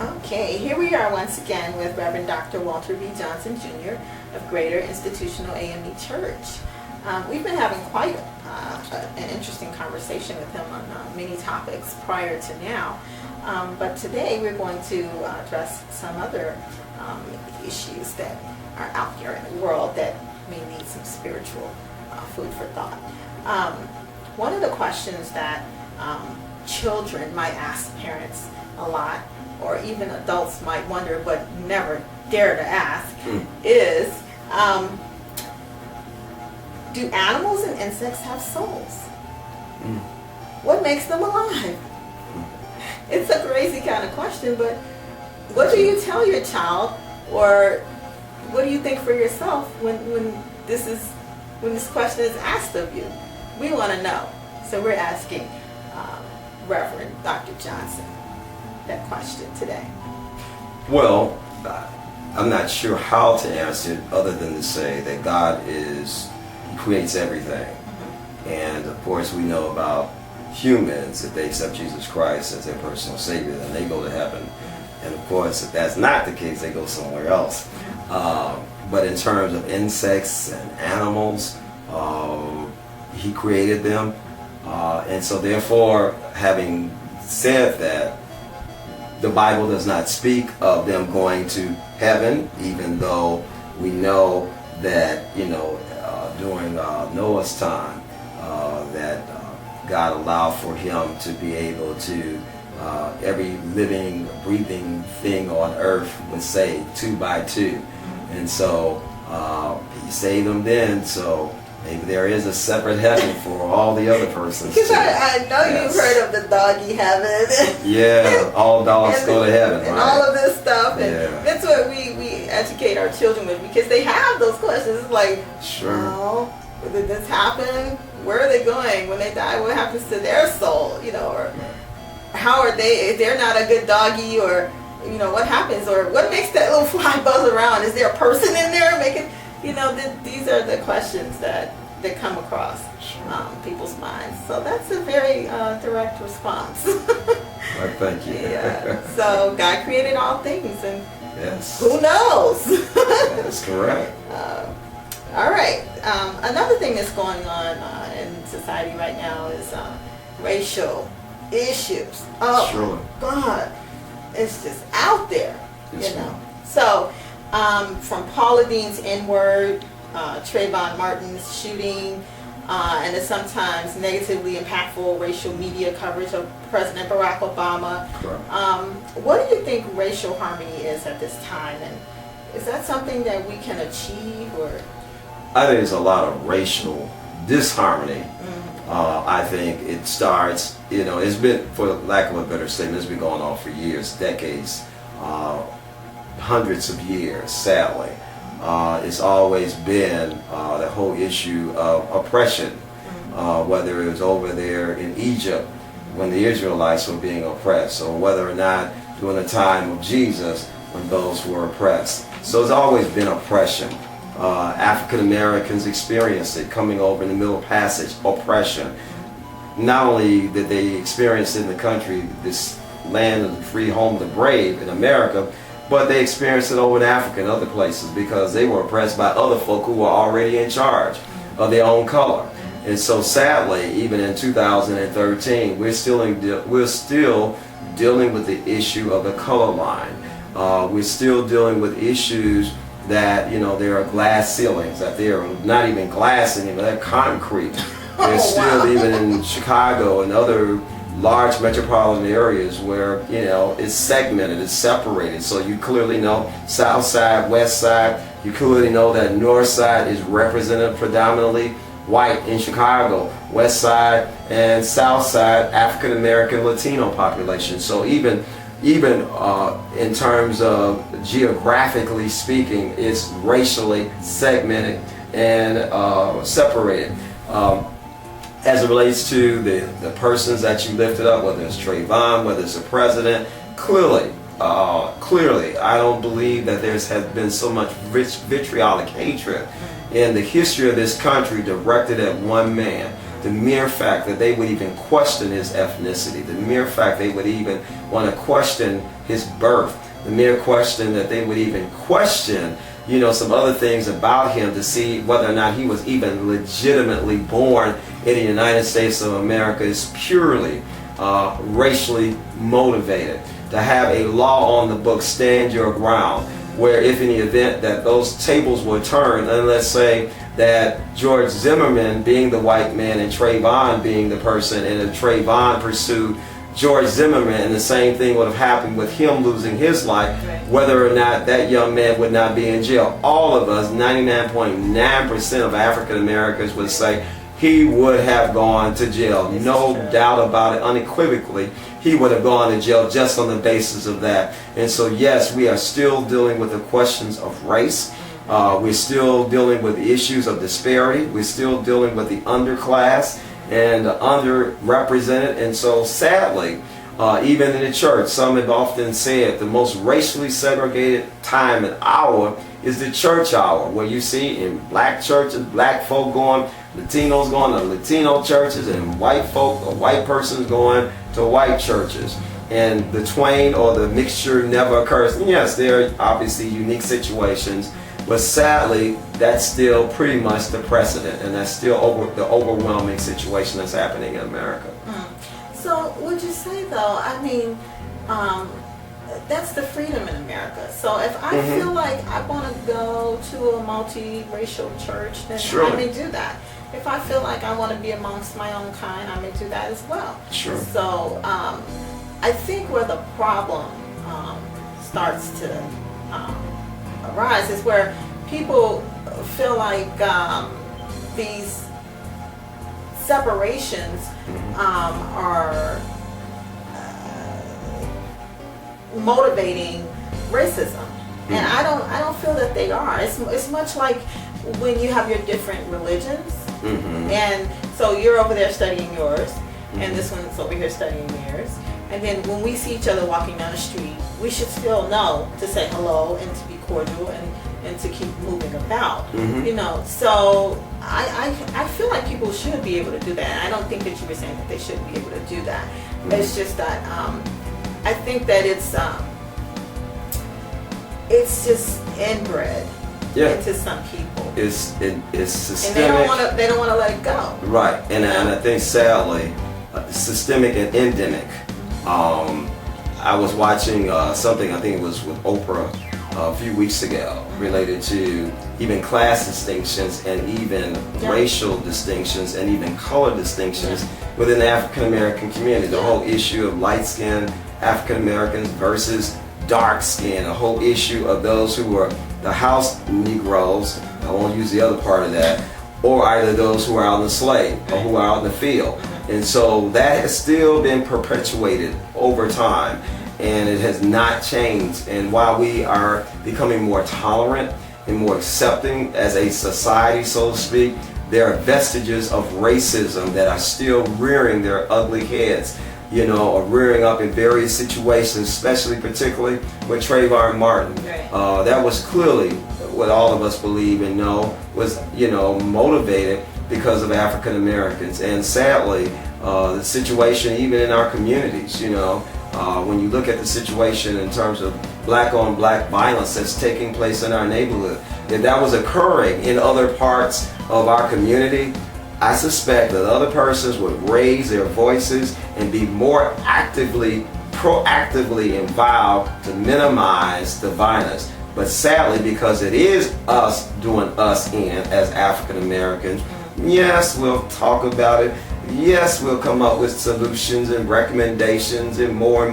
Okay, here we are once again with Reverend Dr. Walter B. Johnson Jr. of Greater Institutional AME Church. We've been having quite an interesting conversation with him on many topics prior to now, but today we're going to address some other issues that are out here in the world that may need some spiritual food for thought. One of the questions that children might ask parents a lot, or even adults might wonder but never dare to ask, is do animals and insects have souls? What makes them alive? It's a crazy kind of question, but what do you tell your child, or what do you think for yourself when this question is asked of you? We want to know, so we're asking Reverend Dr. Johnson that question today. Well, I'm not sure how to answer it other than to say that God creates everything. And of course we know about humans, if they accept Jesus Christ as their personal Savior, then they go to heaven. And of course, if that's not the case, they go somewhere else. But in terms of insects and animals, He created them. And so therefore, having said that, the Bible does not speak of them going to heaven, even though we know that, during Noah's time, that God allowed for him to be able to, every living, breathing thing on earth was saved 2 by 2. And so he saved them then, so maybe there is a separate heaven for all the other persons. Because I know you've heard of the doggy heaven. Yeah, all dogs go to heaven, and right? all of this stuff. And that's what we educate our children with, because they have those questions. It's like, oh, did this happen? Where are they going when they die? What happens to their soul? Or how are they, if they're not a good doggy, or, what happens? Or what makes that little fly buzz around? Is there a person in there making... these are the questions that come across people's minds. So that's a very direct response. Well, thank you. Yeah. So God created all things, and yes, who knows? That's correct. All right. Another thing that's going on in society right now is racial issues. Oh, sure. God, it's just out there. Yes, So. From Paula Dean's N-word, Trayvon Martin's shooting, and the sometimes negatively impactful racial media coverage of President Barack Obama. What do you think racial harmony is at this time, and is that something that we can achieve? Or I think there's a lot of racial disharmony. I think it starts, it's been, for lack of a better statement, it's been going on for years, decades. Hundreds of years, sadly. It's always been the whole issue of oppression, whether it was over there in Egypt when the Israelites were being oppressed, or whether or not during the time of Jesus when those were oppressed. So it's always been oppression. African Americans experienced it coming over in the Middle Passage, oppression. Not only did they experience it in the country, this land of the free, home of the brave in America, but they experienced it over in Africa and other places, because they were oppressed by other folk who were already in charge of their own color. And so sadly, even in 2013, we're still dealing with the issue of the color line. We're still dealing with issues that, there are glass ceilings, that they are not even glass anymore, they're concrete. They're still even in Chicago and other large metropolitan areas where it's segmented, it's separated, so you clearly know south side, west side. You clearly know that north side is represented predominantly white in Chicago, west side and south side African American Latino population. So even in terms of geographically speaking, it's racially segmented and separated. As it relates to the persons that you lifted up, whether it's Trayvon, whether it's the president, clearly, I don't believe that there has been so much vitriolic hatred in the history of this country directed at one man. the mere fact that they would even question his ethnicity, the mere fact they would even want to question his birth, the mere question that they would even question, some other things about him to see whether or not he was even legitimately born in the United States of America is purely racially motivated. To have a law on the book, stand your ground, where if in the event that those tables were turned, and let's say that George Zimmerman being the white man and Trayvon being the person, and if Trayvon pursued George Zimmerman and the same thing would have happened with him losing his life, whether or not that young man would not be in jail. All of us, 99.9% of African Americans would say he would have gone to jail. No doubt about it, unequivocally. He would have gone to jail just on the basis of that. And so yes, we are still dealing with the questions of race. We're still dealing with the issues of disparity. We're still dealing with the underclass and the underrepresented. And so sadly, even in the church, some have often said the most racially segregated time and hour is the church hour, where you see in black churches, black folk going, Latinos going to Latino churches, and white folk or white persons going to white churches. And the twain or the mixture never occurs. And yes, there are obviously unique situations, but sadly, that's still pretty much the precedent, and that's still the overwhelming situation that's happening in America. So would you say though, that's the freedom in America. So if I feel like I want to go to a multiracial church, then I may do that. If I feel like I want to be amongst my own kind, I may do that as well. Sure. So I think where the problem starts to arise is where people feel like these separations are motivating racism, and I don't feel that they are. It's much like when you have your different religions, and so you're over there studying yours, and this one's over here studying theirs, and then when we see each other walking down the street, we should still know to say hello and to be cordial and to keep moving about. So I feel like people should be able to do that. And I don't think that you were saying that they shouldn't be able to do that. It's just that I think that it's just inbred into some people. It's systemic, and they don't want to let it go. Right, and I think sadly, systemic and endemic. I was watching something, I think it was with Oprah a few weeks ago, related to even class distinctions and even racial distinctions and even color distinctions within the African American community. The whole issue of light-skinned African Americans versus dark skin, a whole issue of those who were the house Negroes, I won't use the other part of that, or either those who are out in the slave or who are out in the field. And so that has still been perpetuated over time, and it has not changed. And while we are becoming more tolerant and more accepting as a society, so to speak, there are vestiges of racism that are still rearing their ugly heads, or rearing up in various situations, especially particularly with Trayvon Martin. That was clearly what all of us believe and know was, motivated because of African Americans. And sadly, the situation even in our communities, when you look at the situation in terms of black on black violence that's taking place in our neighborhood, if that was occurring in other parts of our community, I suspect that other persons would raise their voices and be more proactively involved to minimize the violence. But sadly, because it is us doing us in as African Americans, yes, we'll talk about it. Yes, we'll come up with solutions and recommendations and more,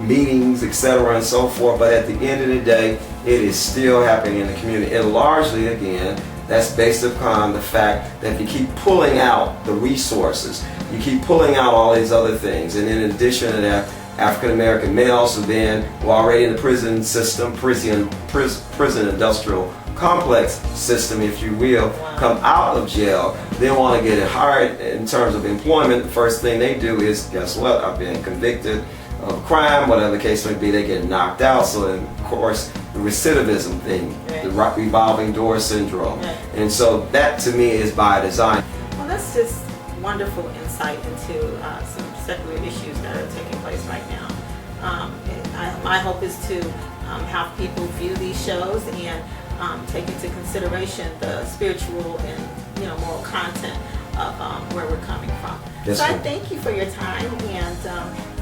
meetings, etc. and so forth. But at the end of the day, it is still happening in the community. And largely, again, that's based upon the fact that if you keep pulling out the resources, you keep pulling out all these other things. And in addition to that, African American males who then were already in the prison system, prison industrial complex system, if you will, come out of jail, they want to get it hired in terms of employment. The first thing they do is, guess what, I've been convicted of crime, whatever the case may be, they get knocked out. So then, of course, the recidivism thing, the revolving door syndrome. And so that to me is by design. it's just wonderful insight into some secular issues that are taking place right now. My hope is to have people view these shows and take into consideration the spiritual and moral content of where we're coming from. Yes, so I ma'am. thank you for your time, and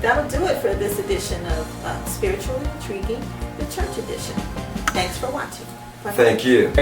that'll do it for this edition of Spiritually Intriguing, the Church Edition. Thanks for watching. Bye-bye. Thank you.